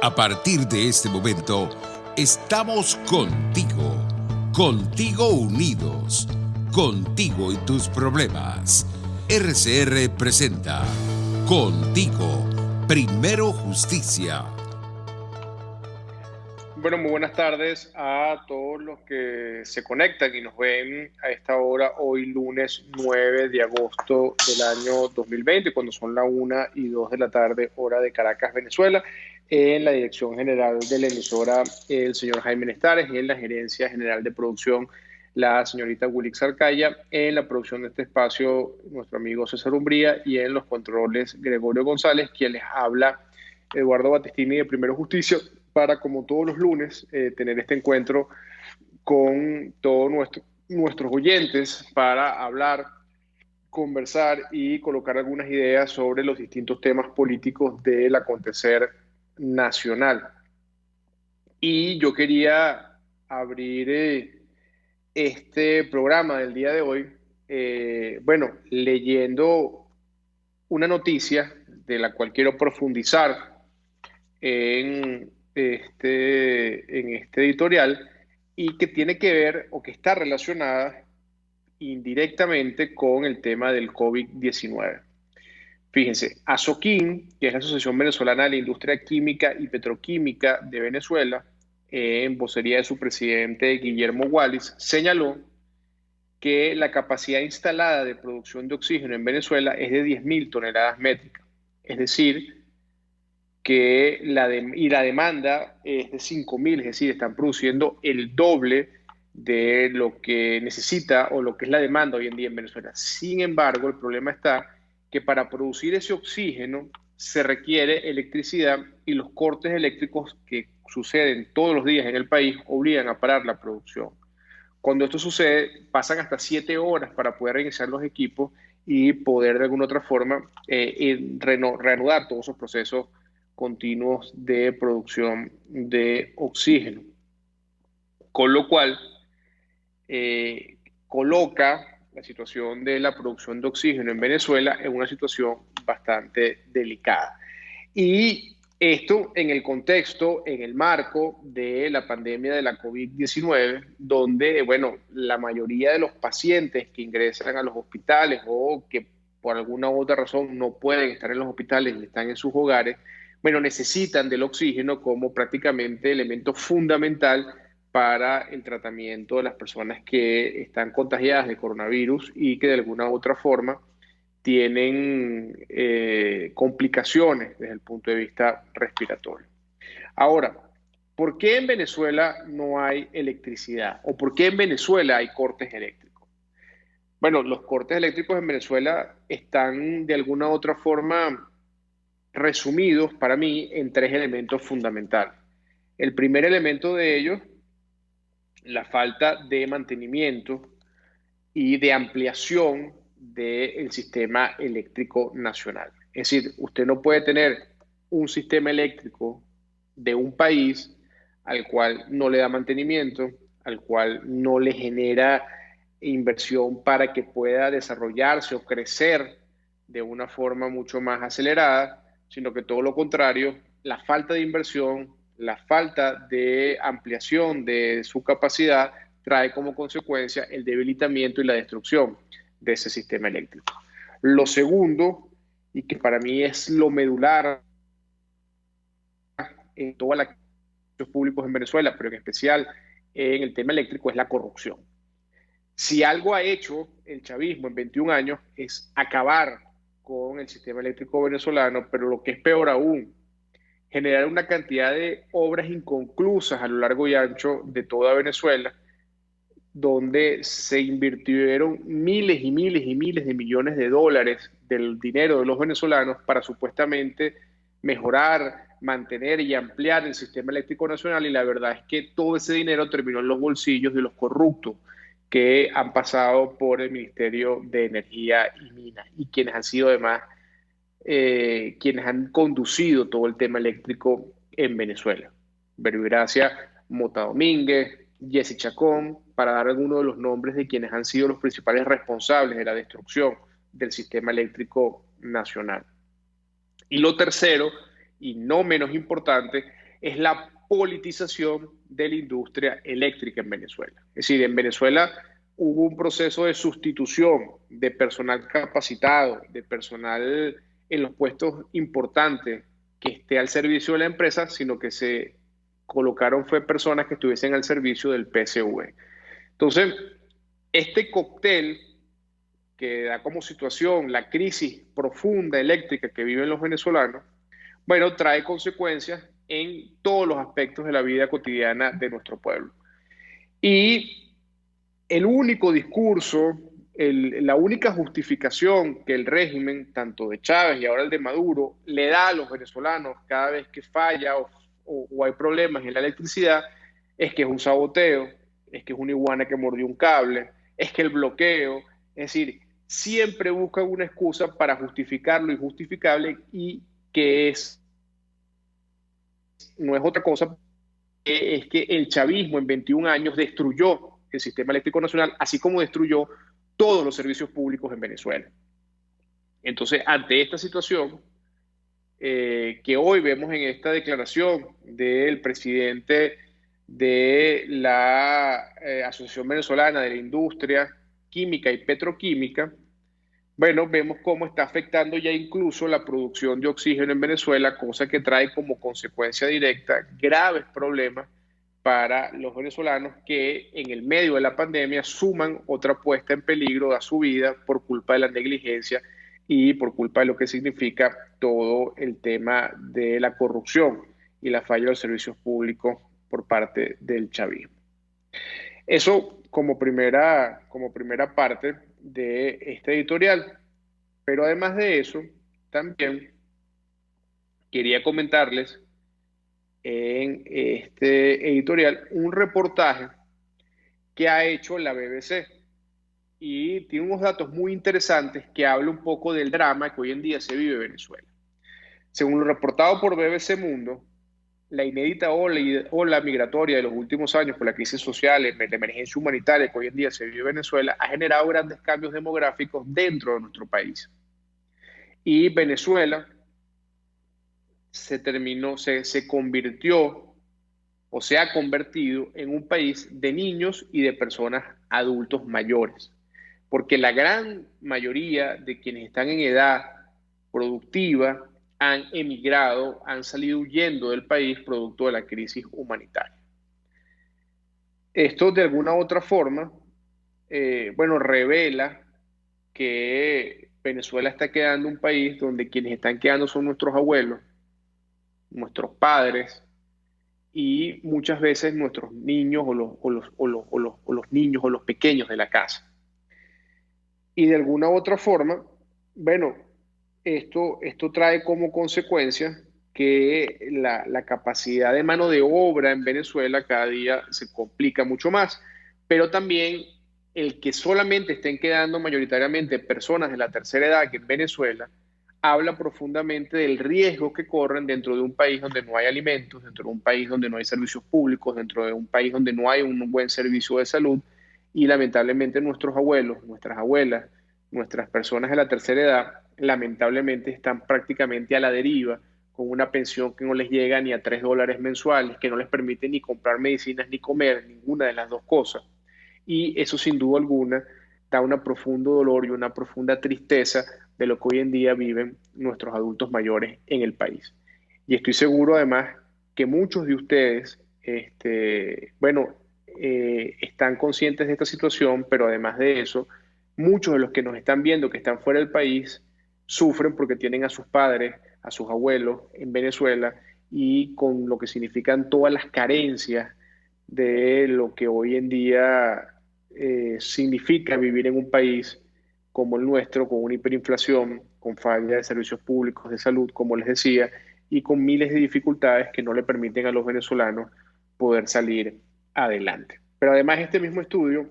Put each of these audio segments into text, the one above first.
A partir de este momento, estamos contigo, contigo unidos, contigo y tus problemas. RCR presenta Contigo, Primero Justicia. Bueno, muy buenas tardes a todos los que se conectan y nos ven a esta hora, hoy lunes 9 de agosto del año 2020, cuando son la 1:02 de la tarde, hora de Caracas, Venezuela. En la dirección general de la emisora, el señor Jaime Nestares, y en la gerencia general de producción, la señorita Wilix Arcaya. En la producción de este espacio, nuestro amigo César Umbría, y en los controles, Gregorio González, quien les habla, Eduardo Battistini de Primero Justicia, para, como todos los lunes, tener este encuentro con todos nuestros oyentes para hablar, conversar y colocar algunas ideas sobre los distintos temas políticos del acontecer nacional. Y yo quería abrir este programa del día de hoy, leyendo una noticia de la cual quiero profundizar en este editorial, y que tiene que ver o que está relacionada indirectamente con el tema del COVID-19. Fíjense, ASOQUIN, que es la Asociación Venezolana de la Industria Química y Petroquímica de Venezuela, en vocería de su presidente Guillermo Wallis, señaló que la capacidad instalada de producción de oxígeno en Venezuela es de 10.000 toneladas métricas. Es decir, que la demanda es de 5.000, es decir, están produciendo el doble de lo que necesita o lo que es la demanda hoy en día en Venezuela. Sin embargo, el problema está que para producir ese oxígeno se requiere electricidad, y los cortes eléctricos que suceden todos los días en el país obligan a parar la producción. Cuando esto sucede, pasan hasta 7 horas para poder reiniciar los equipos y poder de alguna otra forma reanudar todos esos procesos continuos de producción de oxígeno. Con lo cual, coloca la situación de la producción de oxígeno en Venezuela en una situación bastante delicada. Y esto en el contexto, en el marco de la pandemia de la COVID-19, donde, la mayoría de los pacientes que ingresan a los hospitales o que por alguna u otra razón no pueden estar en los hospitales y están en sus hogares, necesitan del oxígeno como prácticamente elemento fundamental para el tratamiento de las personas que están contagiadas de coronavirus y que de alguna u otra forma tienen complicaciones desde el punto de vista respiratorio. Ahora, ¿por qué en Venezuela no hay electricidad? ¿O por qué en Venezuela hay cortes eléctricos? Bueno, los cortes eléctricos en Venezuela están de alguna u otra forma resumidos para mí en 3 elementos fundamentales. El primer elemento de ellos, la falta de mantenimiento y de ampliación del sistema eléctrico nacional. Es decir, usted no puede tener un sistema eléctrico de un país al cual no le da mantenimiento, al cual no le genera inversión para que pueda desarrollarse o crecer de una forma mucho más acelerada, sino que todo lo contrario, la falta de inversión, la falta de ampliación de su capacidad trae como consecuencia el debilitamiento y la destrucción de ese sistema eléctrico. Lo segundo, y que para mí es lo medular en todos los servicios públicos en Venezuela, pero en especial en el tema eléctrico, es la corrupción. Si algo ha hecho el chavismo en 21 años es acabar con el sistema eléctrico venezolano, pero lo que es peor aún, generar una cantidad de obras inconclusas a lo largo y ancho de toda Venezuela, donde se invirtieron miles y miles y miles de millones de dólares del dinero de los venezolanos para supuestamente mejorar, mantener y ampliar el sistema eléctrico nacional, y la verdad es que todo ese dinero terminó en los bolsillos de los corruptos que han pasado por el Ministerio de Energía y Minas, y quienes han sido además quienes han conducido todo el tema eléctrico en Venezuela. Verbigracia Mota Domínguez, Jessy Chacón, para dar algunos de los nombres de quienes han sido los principales responsables de la destrucción del sistema eléctrico nacional. Y lo tercero, y no menos importante, es la politización de la industria eléctrica en Venezuela. Es decir, en Venezuela hubo un proceso de sustitución de personal capacitado, de personal en los puestos importantes que esté al servicio de la empresa, sino que se colocaron fue personas que estuviesen al servicio del PSV. Entonces, este cóctel que da como situación la crisis profunda eléctrica que viven los venezolanos, bueno, trae consecuencias en todos los aspectos de la vida cotidiana de nuestro pueblo. Y el único discurso, la única justificación que el régimen, tanto de Chávez y ahora el de Maduro, le da a los venezolanos cada vez que falla o hay problemas en la electricidad, es que es un saboteo, es que es una iguana que mordió un cable, es que el bloqueo, es decir, siempre buscan una excusa para justificar lo injustificable y que no es otra cosa, es que el chavismo en 21 años destruyó el sistema eléctrico nacional, así como destruyó todos los servicios públicos en Venezuela. Entonces, ante esta situación, que hoy vemos en esta declaración del presidente de la Asociación Venezolana de la Industria Química y Petroquímica, bueno, vemos cómo está afectando ya incluso la producción de oxígeno en Venezuela, cosa que trae como consecuencia directa graves problemas para los venezolanos que en el medio de la pandemia suman otra puesta en peligro a su vida por culpa de la negligencia y por culpa de lo que significa todo el tema de la corrupción y la falla de los servicios públicos por parte del chavismo. Eso como primera parte de este editorial. Pero además de eso, también quería comentarles en este editorial un reportaje que ha hecho la BBC y tiene unos datos muy interesantes que habla un poco del drama que hoy en día se vive en Venezuela. Según lo reportado por BBC Mundo, la inédita ola migratoria de los últimos años por la crisis social, la emergencia humanitaria que hoy en día se vive en Venezuela, ha generado grandes cambios demográficos dentro de nuestro país. Y Venezuela se convirtió o se ha convertido en un país de niños y de personas adultos mayores, porque la gran mayoría de quienes están en edad productiva han emigrado, han salido huyendo del país producto de la crisis humanitaria. Esto de alguna u otra forma, bueno, revela que Venezuela está quedando un país donde quienes están quedando son nuestros abuelos, nuestros padres y muchas veces nuestros niños o los niños o los pequeños de la casa. Y de alguna u otra forma, bueno, esto trae como consecuencia que la capacidad de mano de obra en Venezuela cada día se complica mucho más, pero también el que solamente estén quedando mayoritariamente personas de la tercera edad que en Venezuela habla profundamente del riesgo que corren dentro de un país donde no hay alimentos, dentro de un país donde no hay servicios públicos, dentro de un país donde no hay un buen servicio de salud y lamentablemente nuestros abuelos, nuestras abuelas, nuestras personas de la tercera edad lamentablemente están prácticamente a la deriva con una pensión que no les llega ni a $3 mensuales, que no les permite ni comprar medicinas ni comer, ninguna de las dos cosas. Y eso sin duda alguna da un profundo dolor y una profunda tristeza de lo que hoy en día viven nuestros adultos mayores en el país. Y estoy seguro además que muchos de ustedes, están conscientes de esta situación, pero además de eso, muchos de los que nos están viendo que están fuera del país sufren porque tienen a sus padres, a sus abuelos en Venezuela y con lo que significan todas las carencias de lo que hoy en día significa vivir en un país como el nuestro, con una hiperinflación, con falla de servicios públicos de salud, como les decía, y con miles de dificultades que no le permiten a los venezolanos poder salir adelante. Pero además este mismo estudio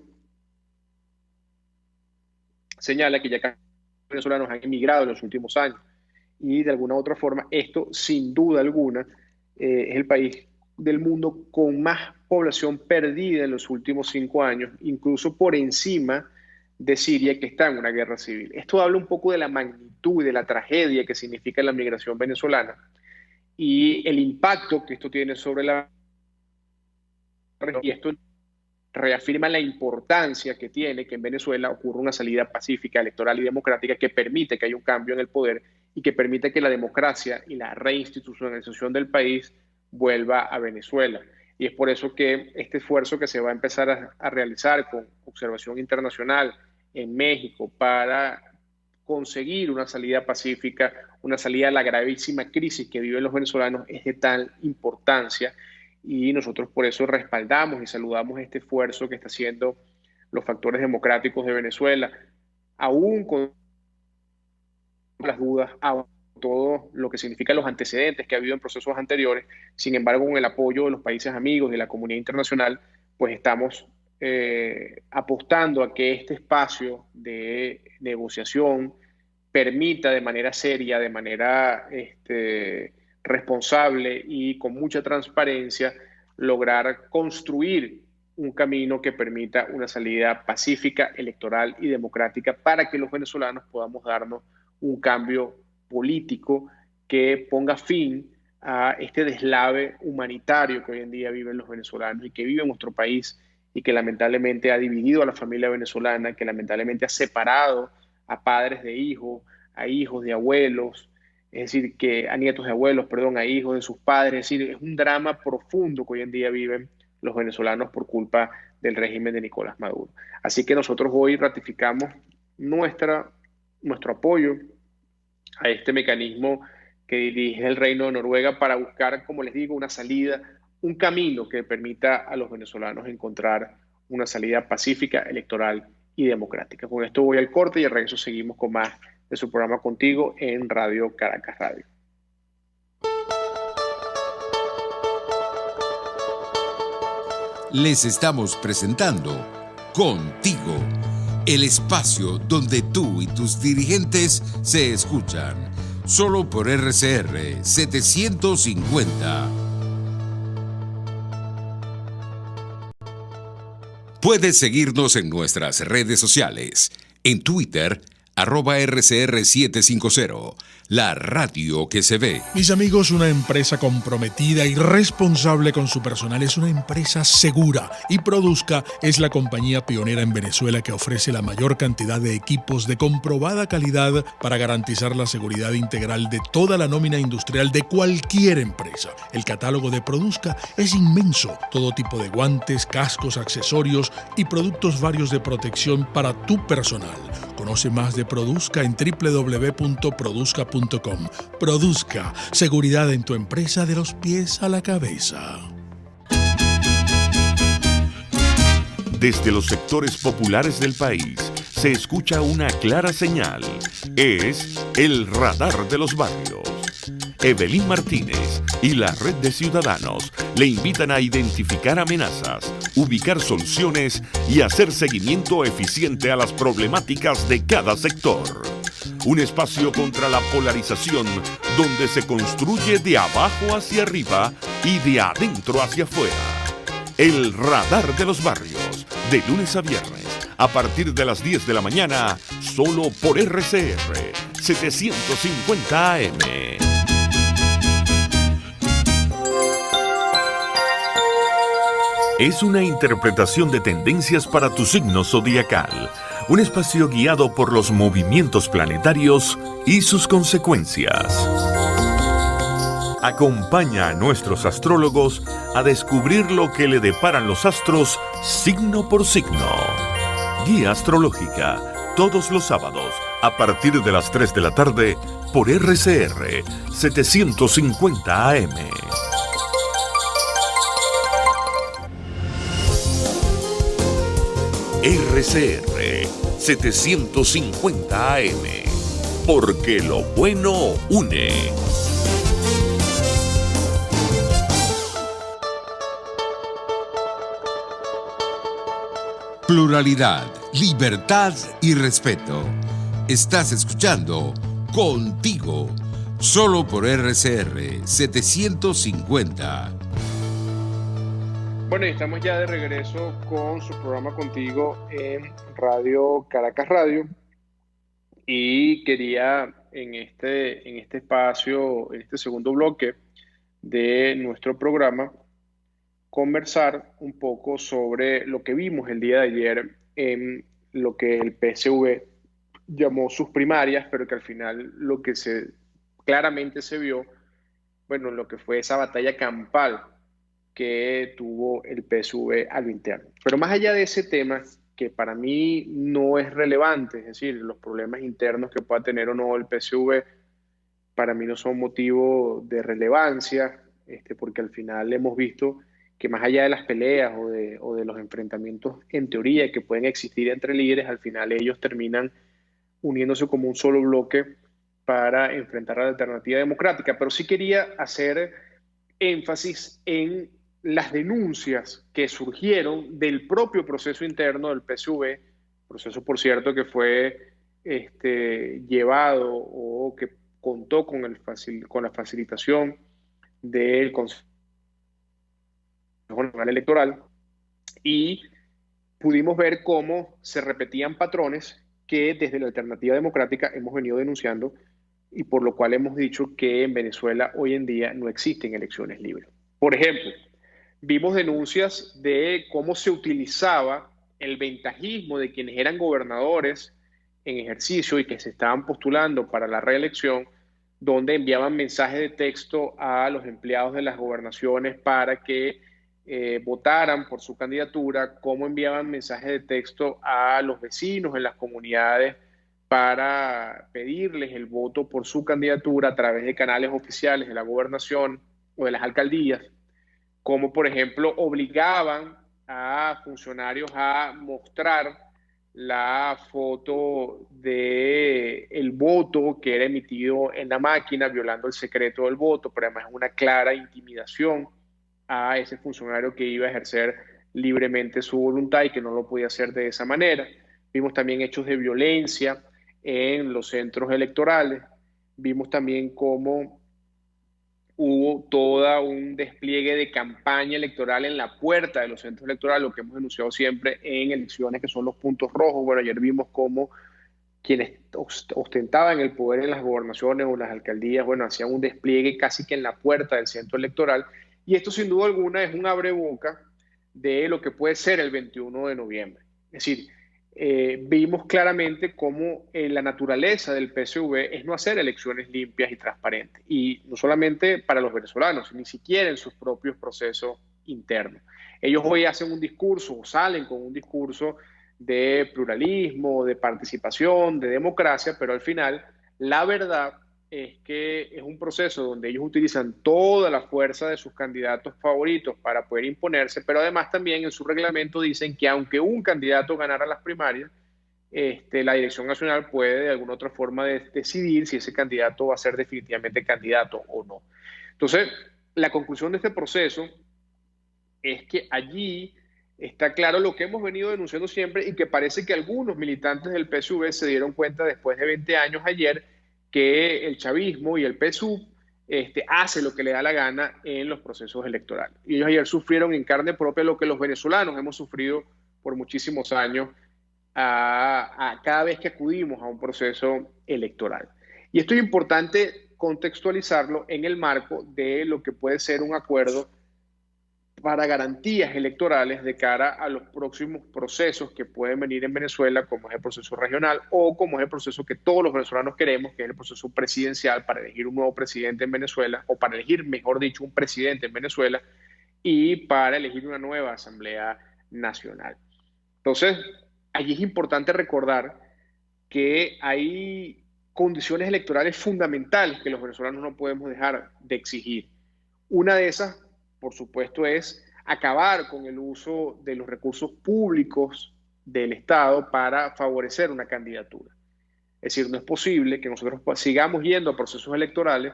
señala que ya casi los venezolanos han emigrado en los últimos años y de alguna u otra forma esto sin duda alguna es el país del mundo con más población perdida en los últimos 5 años, incluso por encima de Siria, que está en una guerra civil. Esto habla un poco de la magnitud y de la tragedia que significa la migración venezolana y el impacto que esto tiene sobre la región. Y esto reafirma la importancia que tiene que en Venezuela ocurra una salida pacífica, electoral y democrática que permite que haya un cambio en el poder y que permite que la democracia y la reinstitucionalización del país vuelva a Venezuela. Y es por eso que este esfuerzo que se va a empezar a realizar con observación internacional en México para conseguir una salida pacífica, una salida a la gravísima crisis que viven los venezolanos es de tal importancia, y nosotros por eso respaldamos y saludamos este esfuerzo que está haciendo los factores democráticos de Venezuela, aún con las dudas, a todo lo que significan los antecedentes que ha habido en procesos anteriores. Sin embargo, con el apoyo de los países amigos y de la comunidad internacional, pues estamos apostando a que este espacio de negociación permita de manera seria, de manera responsable y con mucha transparencia lograr construir un camino que permita una salida pacífica, electoral y democrática para que los venezolanos podamos darnos un cambio político que ponga fin a este deslave humanitario que hoy en día viven los venezolanos y que vive en nuestro país y que lamentablemente ha dividido a la familia venezolana, que lamentablemente ha separado a padres de hijos, a hijos de abuelos, es decir, que a nietos de abuelos, perdón, a hijos de sus padres. Es decir, es un drama profundo que hoy en día viven los venezolanos por culpa del régimen de Nicolás Maduro. Así que nosotros hoy ratificamos nuestro apoyo a este mecanismo que dirige el Reino de Noruega para buscar, como les digo, una salida, un camino que permita a los venezolanos encontrar una salida pacífica, electoral y democrática. Con esto voy al corte y al regreso seguimos con más de su programa Contigo en Radio Caracas Radio. Les estamos presentando Contigo, el espacio donde tú y tus dirigentes se escuchan, solo por RCR 750. Puedes seguirnos en nuestras redes sociales, en Twitter, @RCR750, la radio que se ve. Mis amigos, una empresa comprometida y responsable con su personal es una empresa segura, y Produzca es la compañía pionera en Venezuela que ofrece la mayor cantidad de equipos de comprobada calidad para garantizar la seguridad integral de toda la nómina industrial de cualquier empresa. El catálogo de Produzca es inmenso, todo tipo de guantes, cascos, accesorios y productos varios de protección para tu personal. Conoce más de Produzca en www.produzca.com. Produzca, seguridad en tu empresa de los pies a la cabeza. Desde los sectores populares del país se escucha una clara señal. Es el radar de los barrios. Evelyn Martínez y la Red de Ciudadanos le invitan a identificar amenazas, ubicar soluciones y hacer seguimiento eficiente a las problemáticas de cada sector. Un espacio contra la polarización donde se construye de abajo hacia arriba y de adentro hacia afuera. El radar de los barrios, de lunes a viernes, a partir de las 10 de la mañana, solo por RCR 750 AM. Es una interpretación de tendencias para tu signo zodiacal. Un espacio guiado por los movimientos planetarios y sus consecuencias. Acompaña a nuestros astrólogos a descubrir lo que le deparan los astros signo por signo. Guía astrológica, todos los sábados, a partir de las 3 de la tarde, por RCR 750 AM. RCR 750 AM, porque lo bueno une. Pluralidad, libertad y respeto. Estás escuchando Contigo, solo por RCR 750. Bueno, y estamos ya de regreso con su programa Contigo en Radio Caracas Radio, y quería en este espacio, en este segundo bloque de nuestro programa, conversar un poco sobre lo que vimos el día de ayer en lo que el PSV llamó sus primarias, pero que al final lo que claramente se vio, bueno, lo que fue esa batalla campal que tuvo el PSV a lo interno. Pero más allá de ese tema, que para mí no es relevante, es decir, los problemas internos que pueda tener o no el PSV, para mí no son motivo de relevancia, porque al final hemos visto que más allá de las peleas o de los enfrentamientos en teoría que pueden existir entre líderes, al final ellos terminan uniéndose como un solo bloque para enfrentar a la alternativa democrática. Pero sí quería hacer énfasis en las denuncias que surgieron del propio proceso interno del PSV, proceso, por cierto, que fue llevado o que contó con la facilitación del Consejo Nacional Electoral, y pudimos ver cómo se repetían patrones que desde la Alternativa Democrática hemos venido denunciando y por lo cual hemos dicho que en Venezuela hoy en día no existen elecciones libres. Por ejemplo, vimos denuncias de cómo se utilizaba el ventajismo de quienes eran gobernadores en ejercicio y que se estaban postulando para la reelección, donde enviaban mensajes de texto a los empleados de las gobernaciones para que votaran por su candidatura, cómo enviaban mensajes de texto a los vecinos en las comunidades para pedirles el voto por su candidatura a través de canales oficiales de la gobernación o de las alcaldías, como por ejemplo obligaban a funcionarios a mostrar la foto del voto que era emitido en la máquina, violando el secreto del voto, pero además es una clara intimidación a ese funcionario que iba a ejercer libremente su voluntad y que no lo podía hacer de esa manera. Vimos también hechos de violencia en los centros electorales. Vimos también cómo hubo todo un despliegue de campaña electoral en la puerta de los centros electorales, lo que hemos denunciado siempre en elecciones, que son los puntos rojos. Bueno, ayer vimos cómo quienes ostentaban el poder en las gobernaciones o las alcaldías, bueno, hacían un despliegue casi que en la puerta del centro electoral. Y esto sin duda alguna es un abreboca de lo que puede ser el 21 de noviembre. Es decir, vimos claramente cómo la naturaleza del PSV es no hacer elecciones limpias y transparentes. Y no solamente para los venezolanos, ni siquiera en sus propios procesos internos. Ellos hoy hacen un discurso o salen con un discurso de pluralismo, de participación, de democracia, pero al final la verdad es que es un proceso donde ellos utilizan toda la fuerza de sus candidatos favoritos para poder imponerse, pero además también en su reglamento dicen que aunque un candidato ganara las primarias, la Dirección Nacional puede de alguna otra forma decidir si ese candidato va a ser definitivamente candidato o no. Entonces, la conclusión de este proceso es que allí está claro lo que hemos venido denunciando siempre y que parece que algunos militantes del PSV se dieron cuenta después de 20 años ayer, que el chavismo y el PSUV hace lo que le da la gana en los procesos electorales. Y ellos ayer sufrieron en carne propia lo que los venezolanos hemos sufrido por muchísimos años a cada vez que acudimos a un proceso electoral. Y esto es importante contextualizarlo en el marco de lo que puede ser un acuerdo para garantías electorales de cara a los próximos procesos que pueden venir en Venezuela, como es el proceso regional o como es el proceso que todos los venezolanos queremos, que es el proceso presidencial para elegir un nuevo presidente en Venezuela, o para elegir, mejor dicho, un presidente en Venezuela, y para elegir una nueva Asamblea Nacional. Entonces, allí es importante recordar que hay condiciones electorales fundamentales que los venezolanos no podemos dejar de exigir. Una de esas, por supuesto, es acabar con el uso de los recursos públicos del Estado para favorecer una candidatura. Es decir, no es posible que nosotros sigamos yendo a procesos electorales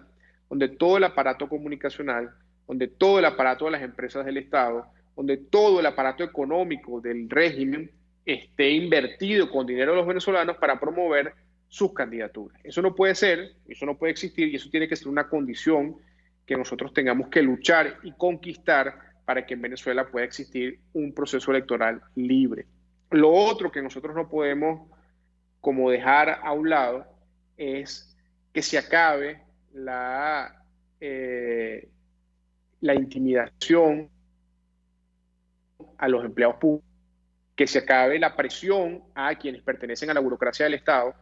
donde todo el aparato comunicacional, donde todo el aparato de las empresas del Estado, donde todo el aparato económico del régimen esté invertido con dinero de los venezolanos para promover sus candidaturas. Eso no puede ser, eso no puede existir, y eso tiene que ser una condición que nosotros tengamos que luchar y conquistar para que en Venezuela pueda existir un proceso electoral libre. Lo otro que nosotros no podemos como dejar a un lado es que se acabe la intimidación a los empleados públicos, que se acabe la presión a quienes pertenecen a la burocracia del Estado.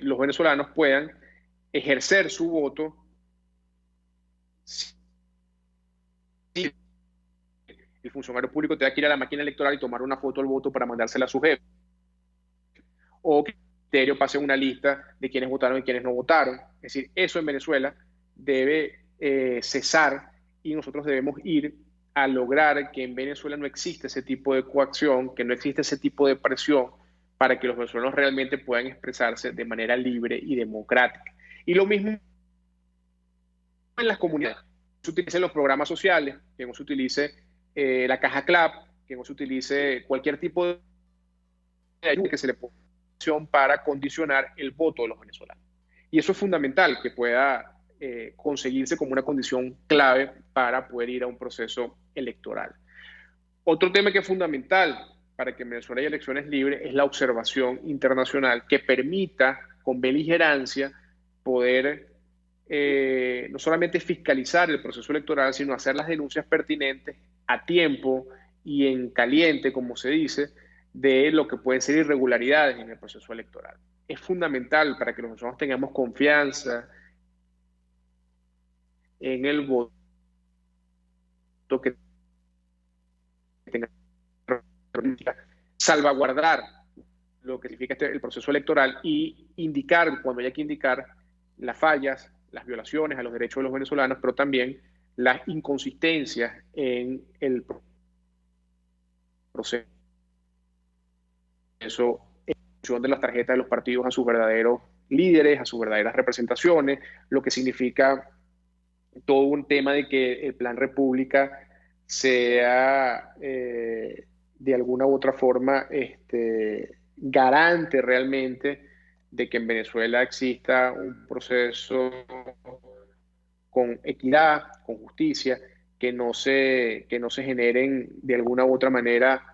Los venezolanos puedan ejercer su voto si el funcionario público tenga que ir a la máquina electoral y tomar una foto del voto para mandársela a su jefe, o que el ministerio pase una lista de quienes votaron y quienes no votaron. Es decir, eso en Venezuela debe cesar, y nosotros debemos ir a lograr que en Venezuela no exista ese tipo de coacción, que no exista ese tipo de presión, para que los venezolanos realmente puedan expresarse de manera libre y democrática. Y lo mismo en las comunidades. Que se utilicen los programas sociales, que no se utilice la caja CLAP, que no se utilice cualquier tipo de ayuda que se le ponga para condicionar el voto de los venezolanos. Y eso es fundamental, que pueda conseguirse como una condición clave para poder ir a un proceso electoral. Otro tema que es fundamental para que en Venezuela haya elecciones libres es la observación internacional, que permita con beligerancia poder no solamente fiscalizar el proceso electoral, sino hacer las denuncias pertinentes a tiempo y en caliente, como se dice, de lo que pueden ser irregularidades en el proceso electoral. Es fundamental para que nosotros tengamos confianza en el voto que tenga salvaguardar lo que significa el proceso electoral y indicar, cuando haya que indicar, las fallas, las violaciones a los derechos de los venezolanos, pero también las inconsistencias en el proceso en función de las tarjetas de los partidos a sus verdaderos líderes, a sus verdaderas representaciones, lo que significa todo un tema de que el Plan República sea de alguna u otra forma garante realmente de que en Venezuela exista un proceso con equidad, con justicia, que no se generen de alguna u otra manera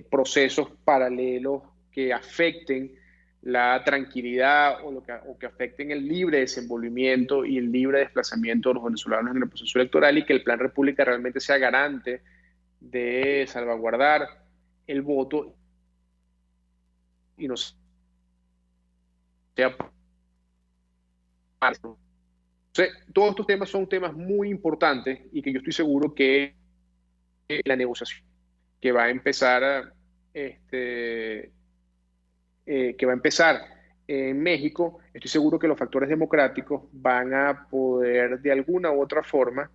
procesos paralelos que afecten la tranquilidad o que afecten el libre desenvolvimiento y el libre desplazamiento de los venezolanos en el proceso electoral, y que el Plan República realmente sea garante de salvaguardar el voto y no sea parcial. Entonces, todos estos temas son temas muy importantes y que yo estoy seguro que la negociación que va a empezar en México, estoy seguro que los factores democráticos van a poder de alguna u otra forma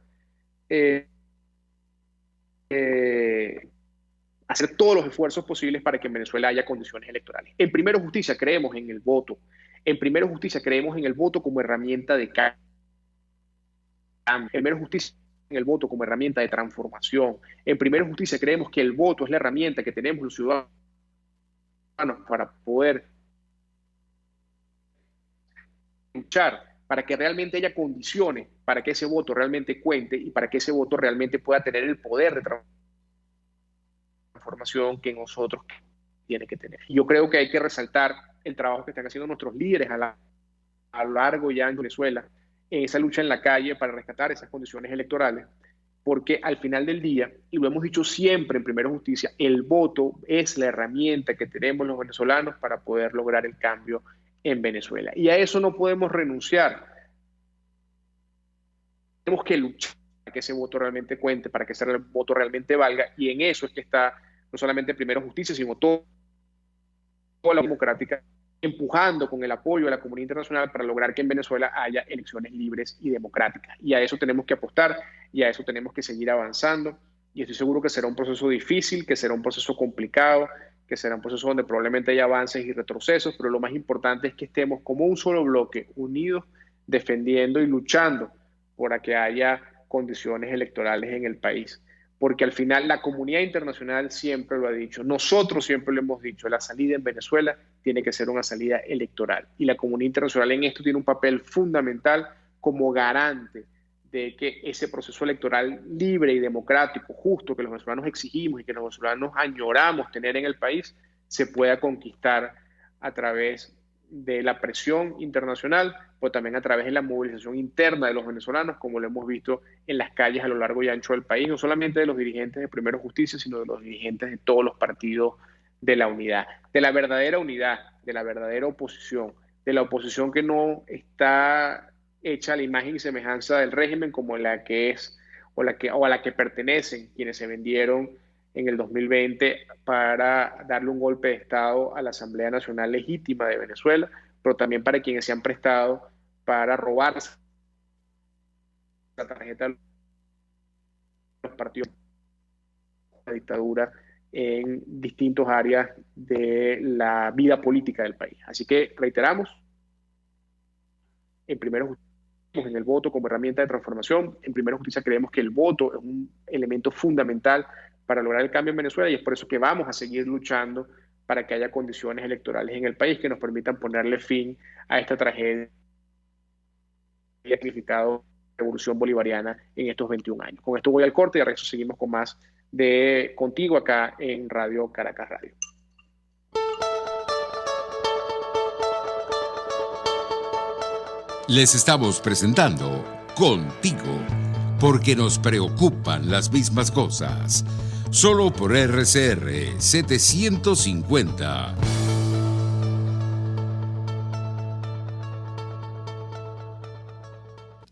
hacer todos los esfuerzos posibles para que en Venezuela haya condiciones electorales. En Primero Justicia creemos en el voto. En Primero Justicia creemos en el voto como herramienta de cambio. En Primero Justicia en el voto como herramienta de transformación. En Primero Justicia creemos que el voto es la herramienta que tenemos los ciudadanos para poder luchar, para que realmente haya condiciones para que ese voto realmente cuente y para que ese voto realmente pueda tener el poder de transformación que nosotros tiene que tener. Yo creo que hay que resaltar el trabajo que están haciendo nuestros líderes a lo largo ya en Venezuela, en esa lucha en la calle para rescatar esas condiciones electorales, porque al final del día, y lo hemos dicho siempre en Primero Justicia, el voto es la herramienta que tenemos los venezolanos para poder lograr el cambio en Venezuela. Y a eso no podemos renunciar. Tenemos que luchar para que ese voto realmente cuente, para que ese voto realmente valga, y en eso es que está no solamente Primero Justicia, sino toda la democrática, empujando con el apoyo de la comunidad internacional para lograr que en Venezuela haya elecciones libres y democráticas. Y a eso tenemos que apostar, y a eso tenemos que seguir avanzando, y estoy seguro que será un proceso difícil, que será un proceso complicado, que será un proceso donde probablemente haya avances y retrocesos, pero lo más importante es que estemos como un solo bloque, unidos, defendiendo y luchando para que haya condiciones electorales en el país. Porque al final la comunidad internacional siempre lo ha dicho, nosotros siempre lo hemos dicho, la salida en Venezuela tiene que ser una salida electoral. Y la comunidad internacional en esto tiene un papel fundamental como garante de que ese proceso electoral libre y democrático, justo, que los venezolanos exigimos y que los venezolanos añoramos tener en el país, se pueda conquistar a través de la presión internacional, pero también a través de la movilización interna de los venezolanos, como lo hemos visto en las calles a lo largo y ancho del país, no solamente de los dirigentes de Primero Justicia, sino de los dirigentes de todos los partidos de la unidad, de la verdadera unidad, de la verdadera oposición, de la oposición que no está hecha a la imagen y semejanza del régimen como la que es o a la que pertenecen quienes se vendieron en el 2020 para darle un golpe de Estado a la Asamblea Nacional Legítima de Venezuela, pero también para quienes se han prestado para robar la tarjeta de los partidos de la dictadura en distintas áreas de la vida política del país. Así que reiteramos, en Primero Justicia, en el voto como herramienta de transformación. En Primero Justicia creemos que el voto es un elemento fundamental para lograr el cambio en Venezuela, y es por eso que vamos a seguir luchando para que haya condiciones electorales en el país que nos permitan ponerle fin a esta tragedia que ha significado la revolución bolivariana en estos 21 años. Con esto voy al corte y al resto seguimos con más de Contigo acá en Radio Caracas Radio. Les estamos presentando Contigo, porque nos preocupan las mismas cosas. Solo por RCR 750.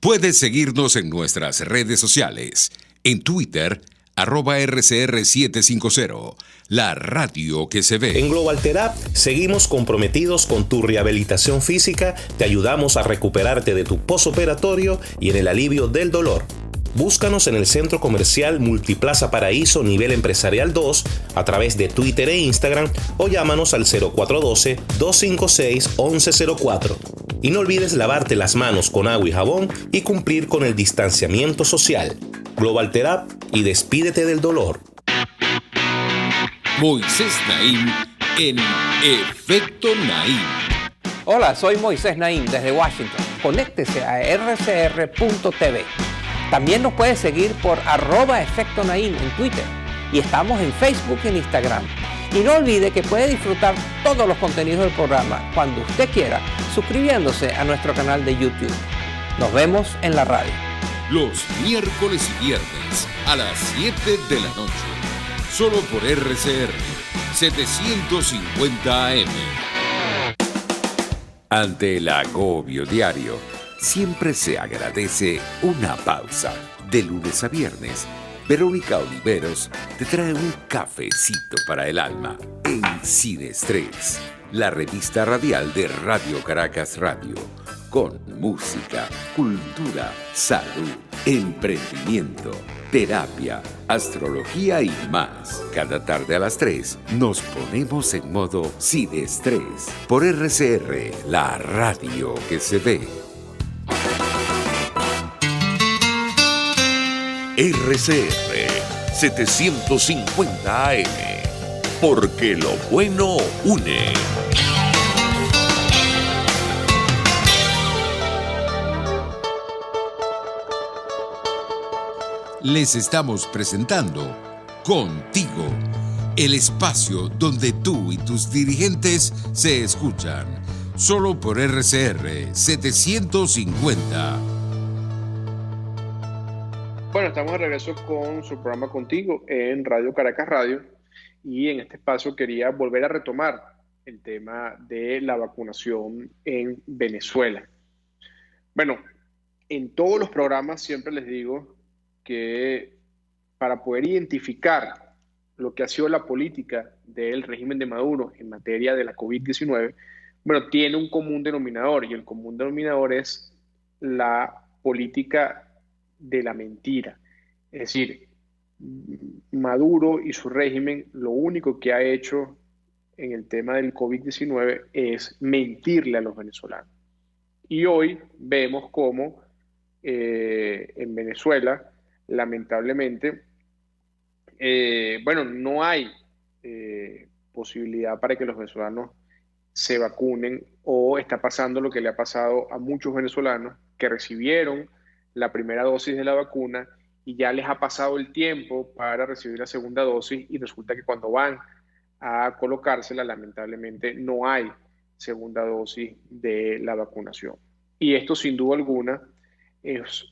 Puedes seguirnos en nuestras redes sociales. En Twitter, @RCR750, la radio que se ve. En Global Therapy seguimos comprometidos con tu rehabilitación física, te ayudamos a recuperarte de tu posoperatorio y en el alivio del dolor. Búscanos en el Centro Comercial Multiplaza Paraíso Nivel Empresarial 2 a través de Twitter e Instagram o llámanos al 0412-256-1104. Y no olvides lavarte las manos con agua y jabón y cumplir con el distanciamiento social. Global Therapy y despídete del dolor. Moisés Naim en Efecto Naim. Hola, soy Moisés Naim desde Washington. Conéctese a rcr.tv. También nos puede seguir por @Efecto Naim en Twitter. Y estamos en Facebook y en Instagram. Y no olvide que puede disfrutar todos los contenidos del programa cuando usted quiera, suscribiéndose a nuestro canal de YouTube. Nos vemos en la radio. Los miércoles y viernes a las 7 de la noche. Solo por RCR 750 AM. Ante el agobio diario, siempre se agradece una pausa. De lunes a viernes, Verónica Oliveros te trae un cafecito para el alma en Sin Estrés, la revista radial de Radio Caracas Radio, con música, cultura, salud, emprendimiento, terapia, astrología y más. Cada tarde a las 3 nos ponemos en modo Sin Estrés por RCR, la radio que se ve. RCR 750 AM, porque lo bueno une. Les estamos presentando Contigo, el espacio donde tú y tus dirigentes se escuchan, solo por RCR 750. Bueno, estamos de regreso con su programa Contigo en Radio Caracas Radio, y en este espacio quería volver a retomar el tema de la vacunación en Venezuela. Bueno, en todos los programas siempre les digo que para poder identificar lo que ha sido la política del régimen de Maduro en materia de la COVID-19, bueno, tiene un común denominador, y el común denominador es la política de la mentira. Es decir, Maduro y su régimen lo único que ha hecho en el tema del COVID-19 es mentirle a los venezolanos. Y hoy vemos cómo en Venezuela, lamentablemente, bueno, no hay posibilidad para que los venezolanos se vacunen, o está pasando lo que le ha pasado a muchos venezolanos que recibieron la primera dosis de la vacuna y ya les ha pasado el tiempo para recibir la segunda dosis, y resulta que cuando van a colocársela, lamentablemente no hay segunda dosis de la vacunación. Y esto sin duda alguna es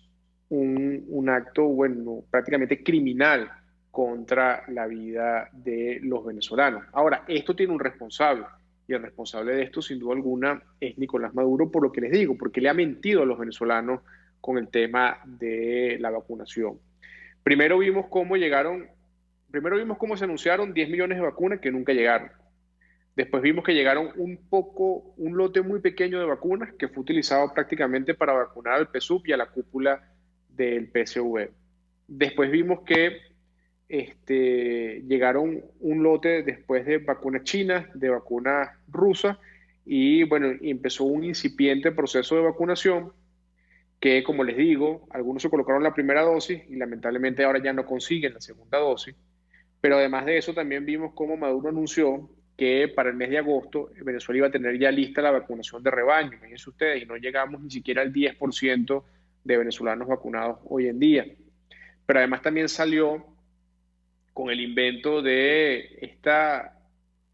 un acto, bueno, prácticamente criminal contra la vida de los venezolanos. Ahora, esto tiene un responsable, y el responsable de esto, sin duda alguna, es Nicolás Maduro, por lo que les digo, porque le ha mentido a los venezolanos con el tema de la vacunación. Primero vimos cómo se anunciaron 10 millones de vacunas que nunca llegaron. Después vimos que llegaron un lote muy pequeño de vacunas que fue utilizado prácticamente para vacunar al PSUV y a la cúpula del PSV. Después vimos que llegaron un lote después de vacunas chinas, de vacunas rusas, y bueno, empezó un incipiente proceso de vacunación que, como les digo, algunos se colocaron la primera dosis y lamentablemente ahora ya no consiguen la segunda dosis. Pero además de eso, también vimos cómo Maduro anunció que para el mes de agosto Venezuela iba a tener ya lista la vacunación de rebaño. Fíjense ustedes, y no llegamos ni siquiera al 10% de venezolanos vacunados hoy en día. Pero además también salió con el invento de esta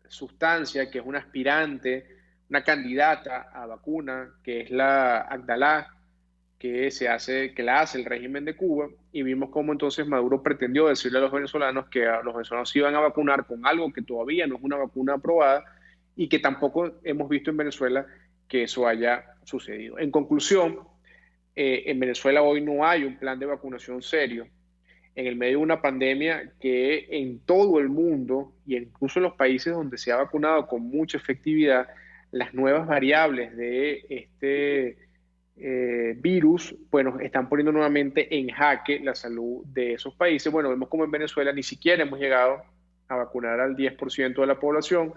sustancia que es una aspirante, una candidata a vacuna, que es la Abdalá, que la hace el régimen de Cuba, y vimos cómo entonces Maduro pretendió decirle a los venezolanos que a los venezolanos se iban a vacunar con algo que todavía no es una vacuna aprobada y que tampoco hemos visto en Venezuela que eso haya sucedido. En conclusión, en Venezuela hoy no hay un plan de vacunación serio en el medio de una pandemia que en todo el mundo, y incluso en los países donde se ha vacunado con mucha efectividad, las nuevas variables de este virus, bueno, están poniendo nuevamente en jaque la salud de esos países. Bueno, vemos como en Venezuela ni siquiera hemos llegado a vacunar al 10% de la población.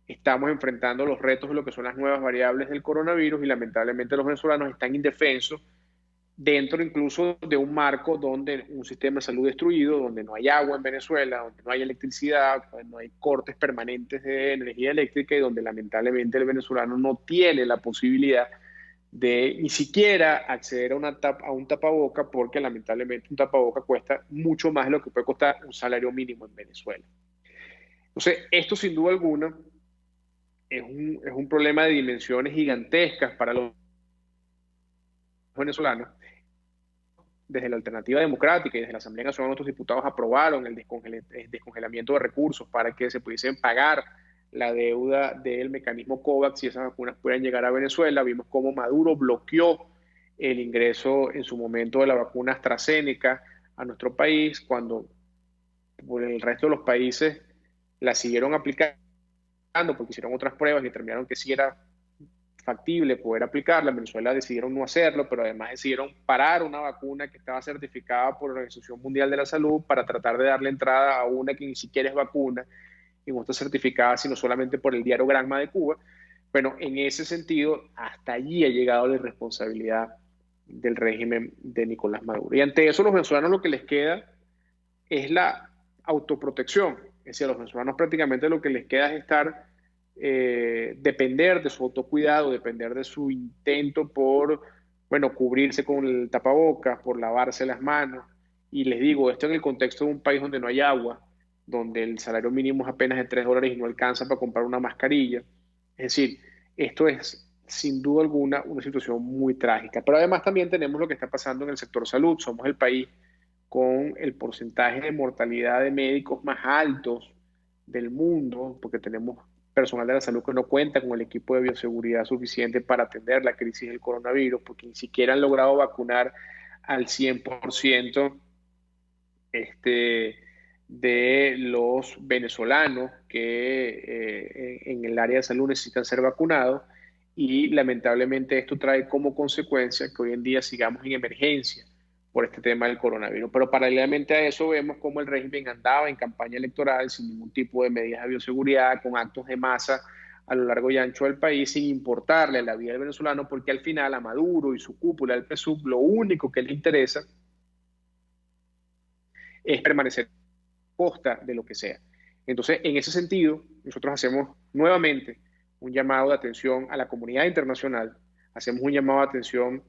Estamos enfrentando los retos de lo que son las nuevas variables del coronavirus y lamentablemente los venezolanos están indefensos dentro incluso de un marco donde un sistema de salud destruido, donde no hay agua en Venezuela, donde no hay electricidad, donde no hay cortes permanentes de energía eléctrica y donde lamentablemente el venezolano no tiene la posibilidad de ni siquiera acceder a un tapaboca, porque lamentablemente un tapaboca cuesta mucho más de lo que puede costar un salario mínimo en Venezuela. Entonces, esto sin duda alguna es un problema de dimensiones gigantescas para los venezolanos. Desde la Alternativa Democrática y desde la Asamblea Nacional, nuestros diputados aprobaron el descongelamiento de recursos para que se pudiesen pagar la deuda del mecanismo COVAX y esas vacunas puedan llegar a Venezuela. Vimos cómo Maduro bloqueó el ingreso en su momento de la vacuna AstraZeneca a nuestro país, cuando por el resto de los países la siguieron aplicando porque hicieron otras pruebas y determinaron que sí era factible poder aplicarla. En Venezuela decidieron no hacerlo, pero además decidieron parar una vacuna que estaba certificada por la Organización Mundial de la Salud para tratar de darle entrada a una que ni siquiera es vacuna y no está certificada sino solamente por el diario Granma de Cuba. Bueno, en ese sentido, hasta allí ha llegado la irresponsabilidad del régimen de Nicolás Maduro. Y ante eso, los venezolanos lo que les queda es la autoprotección. Es decir, a los venezolanos prácticamente lo que les queda es depender de su autocuidado, depender de su intento por, bueno, cubrirse con el tapabocas, por lavarse las manos. Y les digo, esto en el contexto de un país donde no hay agua, donde el salario mínimo es apenas de $3 y no alcanza para comprar una mascarilla. Es decir, esto es sin duda alguna una situación muy trágica. Pero además también tenemos lo que está pasando en el sector salud. Somos el país con el porcentaje de mortalidad de médicos más altos del mundo, porque tenemos personal de la salud que no cuenta con el equipo de bioseguridad suficiente para atender la crisis del coronavirus, porque ni siquiera han logrado vacunar al 100% de los venezolanos que en el área de salud necesitan ser vacunados, y lamentablemente esto trae como consecuencia que hoy en día sigamos en emergencia por este tema del coronavirus. Pero paralelamente a eso vemos cómo el régimen andaba en campaña electoral sin ningún tipo de medidas de bioseguridad, con actos de masa a lo largo y ancho del país, sin importarle la vida del venezolano, porque al final a Maduro y su cúpula del PSUV lo único que le interesa es permanecer a costa de lo que sea. Entonces, en ese sentido, nosotros hacemos nuevamente un llamado de atención a la comunidad internacional, hacemos un llamado de atención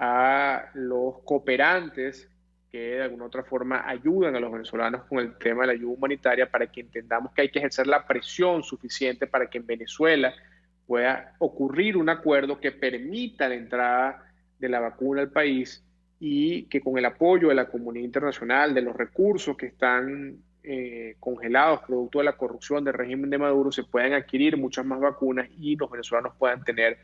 a los cooperantes que de alguna otra forma ayudan a los venezolanos con el tema de la ayuda humanitaria, para que entendamos que hay que ejercer la presión suficiente para que en Venezuela pueda ocurrir un acuerdo que permita la entrada de la vacuna al país, y que con el apoyo de la comunidad internacional, de los recursos que están congelados producto de la corrupción del régimen de Maduro, se puedan adquirir muchas más vacunas y los venezolanos puedan tener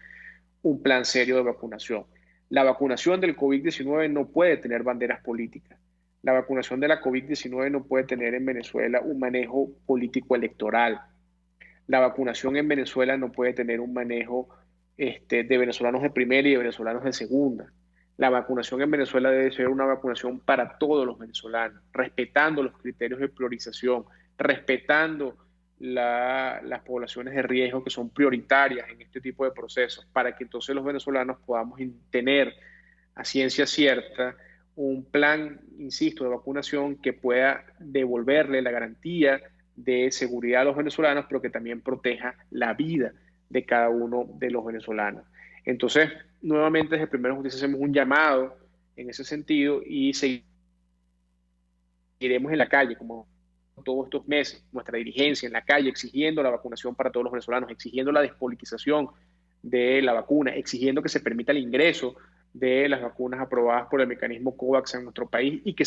un plan serio de vacunación. La vacunación del COVID-19 no puede tener banderas políticas. La vacunación de la COVID-19 no puede tener en Venezuela un manejo político electoral. La vacunación en Venezuela no puede tener un manejo de venezolanos de primera y de venezolanos de segunda. La vacunación en Venezuela debe ser una vacunación para todos los venezolanos, respetando los criterios de priorización, respetando las poblaciones de riesgo que son prioritarias en este tipo de procesos, para que entonces los venezolanos podamos tener a ciencia cierta un plan, insisto, de vacunación que pueda devolverle la garantía de seguridad a los venezolanos, pero que también proteja la vida de cada uno de los venezolanos. Entonces, nuevamente desde Primero Justicia hacemos un llamado en ese sentido y seguiremos en la calle, como todos estos meses, nuestra dirigencia en la calle, exigiendo la vacunación para todos los venezolanos, exigiendo la despolitización de la vacuna, exigiendo que se permita el ingreso de las vacunas aprobadas por el mecanismo COVAX en nuestro país, y que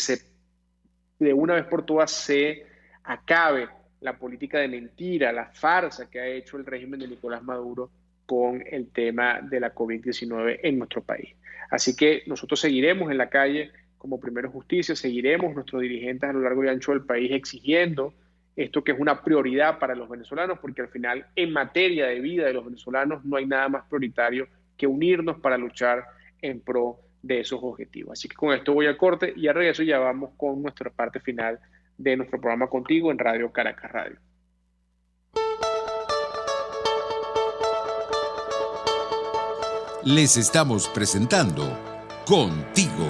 de una vez por todas se acabe la política de mentira, la farsa que ha hecho el régimen de Nicolás Maduro con el tema de la COVID-19 en nuestro país. Así que nosotros seguiremos en la calle como Primero Justicia, seguiremos nuestros dirigentes a lo largo y ancho del país exigiendo esto, que es una prioridad para los venezolanos, porque al final en materia de vida de los venezolanos no hay nada más prioritario que unirnos para luchar en pro de esos objetivos. Así que con esto voy al corte y al regreso ya vamos con nuestra parte final de nuestro programa Contigo en Radio Caracas Radio. Les estamos presentando Contigo,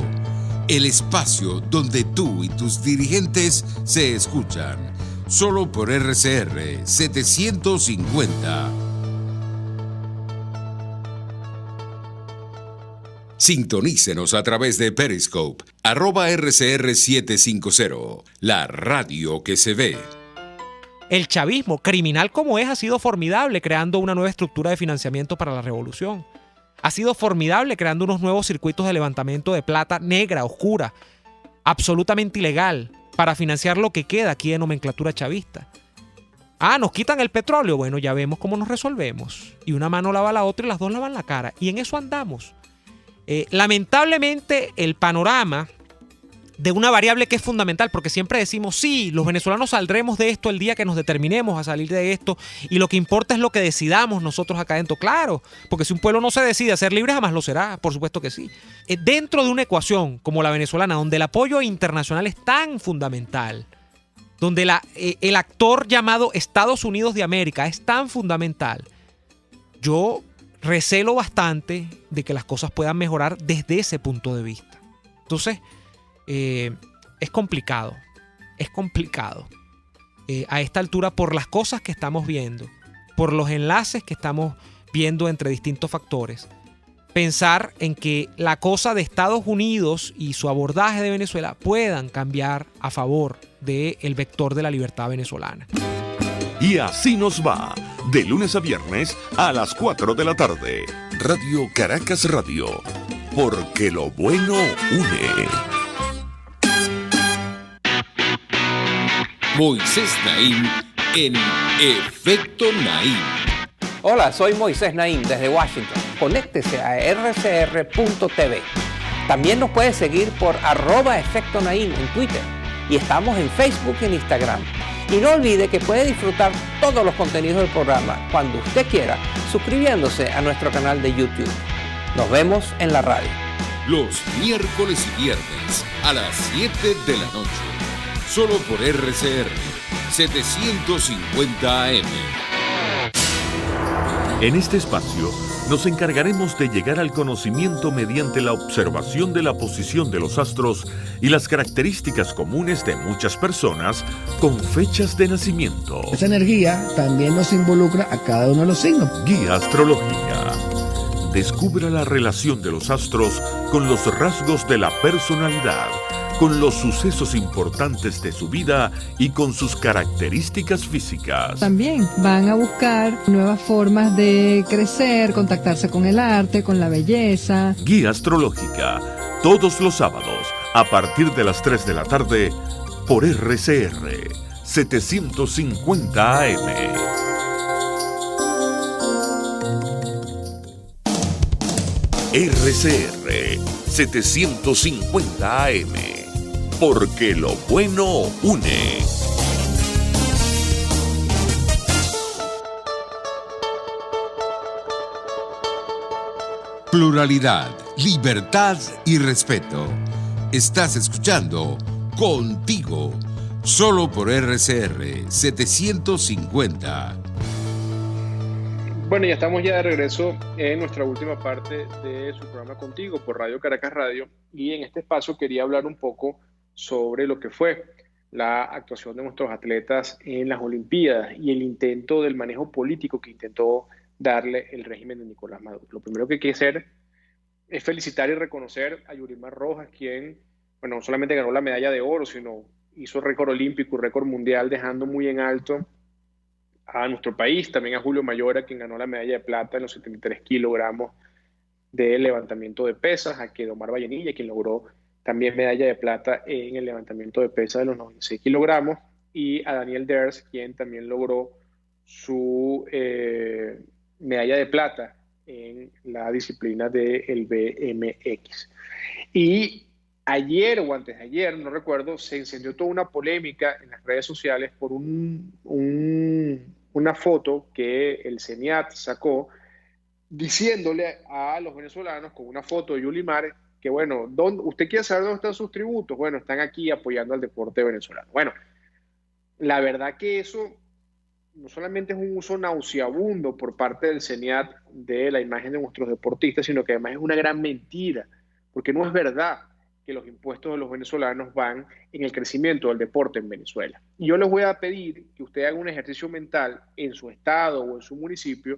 el espacio donde tú y tus dirigentes se escuchan, solo por RCR 750. Sintonícenos a través de Periscope, @RCR750, la radio que se ve. El chavismo, criminal como es, ha sido formidable creando una nueva estructura de financiamiento para la revolución. Ha sido formidable creando unos nuevos circuitos de levantamiento de plata negra, oscura, absolutamente ilegal, para financiar lo que queda aquí de nomenclatura chavista. Nos quitan el petróleo. Bueno, ya vemos cómo nos resolvemos. Y una mano lava la otra y las dos lavan la cara. Y en eso andamos. Lamentablemente, el panorama de una variable que es fundamental, porque siempre decimos, sí, los venezolanos saldremos de esto el día que nos determinemos a salir de esto, y lo que importa es lo que decidamos nosotros acá dentro. Claro, porque si un pueblo no se decide a ser libre, jamás lo será, por supuesto que sí. Dentro de una ecuación como la venezolana, donde el apoyo internacional es tan fundamental, donde el actor llamado Estados Unidos de América es tan fundamental, yo recelo bastante de que las cosas puedan mejorar desde ese punto de vista. Entonces, es complicado. A esta altura, por las cosas que estamos viendo, por los enlaces que estamos viendo entre distintos factores, pensar en que la cosa de Estados Unidos y su abordaje de Venezuela puedan cambiar a favor del vector de la libertad venezolana. Y así nos va, de lunes a viernes a las 4 de la tarde. Radio Caracas Radio, porque lo bueno une. Moisés Naim en Efecto Naim. Hola, soy Moisés Naim desde Washington. Conéctese a rcr.tv. También nos puede seguir por @Efecto Naim en Twitter. Y estamos en Facebook y en Instagram. Y no olvide que puede disfrutar todos los contenidos del programa cuando usted quiera, suscribiéndose a nuestro canal de YouTube. Nos vemos en la radio. Los miércoles y viernes a las 7 de la noche. Solo por RCR 750 AM. En este espacio nos encargaremos de llegar al conocimiento mediante la observación de la posición de los astros y las características comunes de muchas personas con fechas de nacimiento. Esa energía también nos involucra a cada uno de los signos. Guía Astrológica. Descubra la relación de los astros con los rasgos de la personalidad, con los sucesos importantes de su vida y con sus características físicas. También van a buscar nuevas formas de crecer, contactarse con el arte, con la belleza. Guía Astrológica, todos los sábados, a partir de las 3 de la tarde, por RCR 750 AM. RCR 750 AM, porque lo bueno une. Pluralidad, libertad y respeto. Estás escuchando Contigo, solo por RCR 750. Bueno, ya estamos ya de regreso en nuestra última parte de su programa Contigo por Radio Caracas Radio, y en este espacio quería hablar un poco sobre lo que fue la actuación de nuestros atletas en las Olimpiadas y el intento del manejo político que intentó darle el régimen de Nicolás Maduro. Lo primero que hay que hacer es felicitar y reconocer a Yulimar Rojas, quien, bueno, no solamente ganó la medalla de oro, sino hizo récord olímpico y récord mundial, dejando muy en alto a nuestro país. También a Julio Mayora, quien ganó la medalla de plata en los 73 kilogramos de levantamiento de pesas, a Kedomar Vallenilla, quien logró también medalla de plata en el levantamiento de pesas de los 96 kilogramos, y a Daniel Ders, quien también logró su medalla de plata en la disciplina del BMX. Y ayer o antes de ayer, no recuerdo, se encendió toda una polémica en las redes sociales por una foto que el CENIAT sacó diciéndole a los venezolanos, con una foto de Yulimar, que bueno, ¿usted quiere saber dónde están sus tributos? Bueno, están aquí apoyando al deporte venezolano. Bueno, la verdad que eso no solamente es un uso nauseabundo por parte del CENIAT de la imagen de nuestros deportistas, sino que además es una gran mentira, porque no es verdad que los impuestos de los venezolanos van en el crecimiento del deporte en Venezuela. Y yo les voy a pedir que usted haga un ejercicio mental en su estado o en su municipio,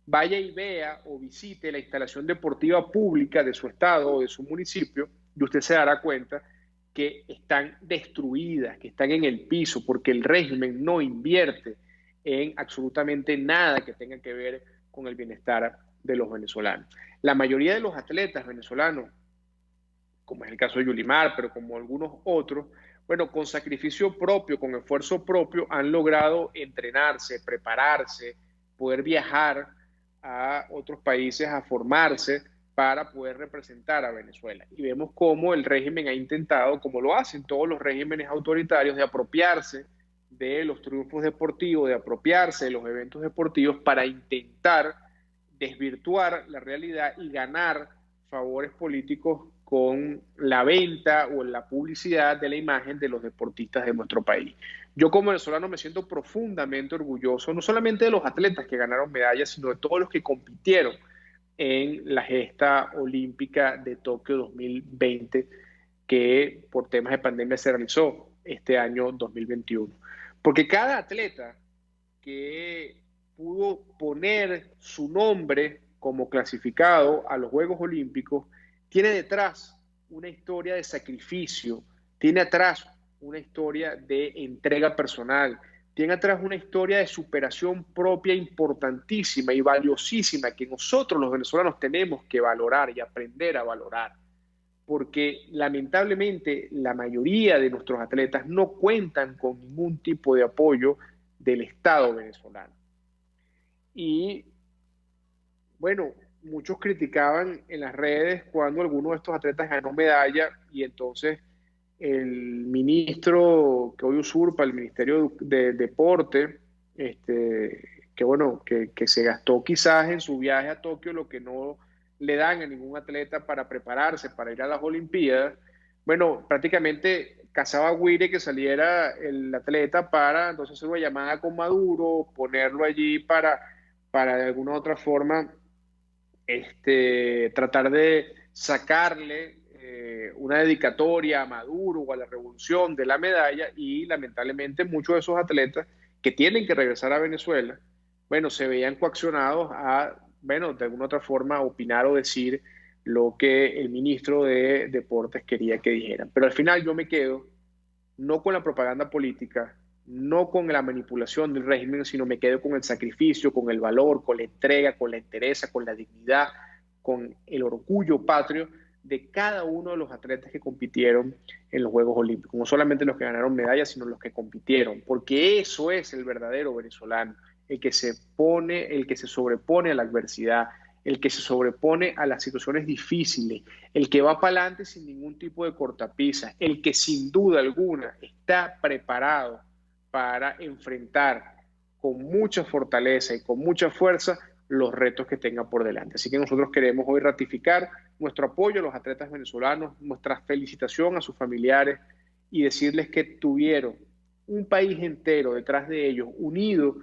vaya y vea o visite la instalación deportiva pública de su estado o de su municipio, y usted se dará cuenta que están destruidas, que están en el piso, porque el régimen no invierte en absolutamente nada que tenga que ver con el bienestar de los venezolanos. La mayoría de los atletas venezolanos, como es el caso de Yulimar, pero como algunos otros, bueno, con sacrificio propio, con esfuerzo propio, han logrado entrenarse, prepararse, poder viajar a otros países a formarse para poder representar a Venezuela. Y vemos cómo el régimen ha intentado, como lo hacen todos los regímenes autoritarios, de apropiarse de los triunfos deportivos, de apropiarse de los eventos deportivos para intentar desvirtuar la realidad y ganar favores políticos con la venta o la publicidad de la imagen de los deportistas de nuestro país. Yo como venezolano me siento profundamente orgulloso, no solamente de los atletas que ganaron medallas, sino de todos los que compitieron en la gesta olímpica de Tokio 2020, que por temas de pandemia se realizó este año 2021. Porque cada atleta que pudo poner su nombre como clasificado a los Juegos Olímpicos tiene detrás una historia de sacrificio, tiene atrás una historia de entrega personal, tiene atrás una historia de superación propia importantísima y valiosísima que nosotros los venezolanos tenemos que valorar y aprender a valorar. Porque lamentablemente la mayoría de nuestros atletas no cuentan con ningún tipo de apoyo del Estado venezolano. Y bueno, muchos criticaban en las redes cuando alguno de estos atletas ganó medalla, y entonces el ministro que hoy usurpa el Ministerio de Deporte, que bueno, que se gastó quizás en su viaje a Tokio lo que no le dan a ningún atleta para prepararse para ir a las Olimpiadas. Bueno, prácticamente cazaba guire que saliera el atleta para entonces hacer una llamada con Maduro, ponerlo allí para de alguna u otra forma tratar de sacarle una dedicatoria a Maduro o a la revolución de la medalla, y lamentablemente muchos de esos atletas que tienen que regresar a Venezuela, bueno, se veían coaccionados a, bueno, de alguna otra forma opinar o decir lo que el ministro de Deportes quería que dijeran. Pero al final yo me quedo no con la propaganda política, no con la manipulación del régimen, sino me quedo con el sacrificio, con el valor, con la entrega, con la entereza, con la dignidad, con el orgullo patrio de cada uno de los atletas que compitieron en los Juegos Olímpicos. No solamente los que ganaron medallas, sino los que compitieron, porque eso es el verdadero venezolano, el que se sobrepone a la adversidad, el que se sobrepone a las situaciones difíciles, el que va para adelante sin ningún tipo de cortapisa, el que sin duda alguna está preparado para enfrentar con mucha fortaleza y con mucha fuerza los retos que tenga por delante. Así que nosotros queremos hoy ratificar nuestro apoyo a los atletas venezolanos, nuestra felicitación a sus familiares y decirles que tuvieron un país entero detrás de ellos, unido,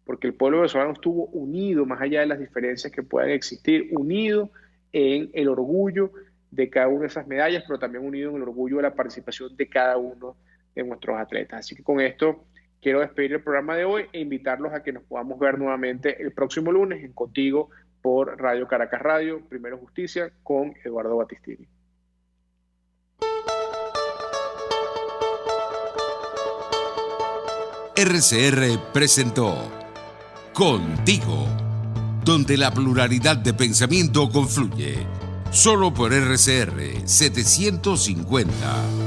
porque el pueblo venezolano estuvo unido, más allá de las diferencias que puedan existir, unido en el orgullo de cada una de esas medallas, pero también unido en el orgullo de la participación de cada uno de nuestros atletas. Así que con esto quiero despedir el programa de hoy e invitarlos a que nos podamos ver nuevamente el próximo lunes en Contigo por Radio Caracas Radio, Primero Justicia, con Eduardo Battistini. RCR presentó Contigo, donde la pluralidad de pensamiento confluye. Solo por RCR 750.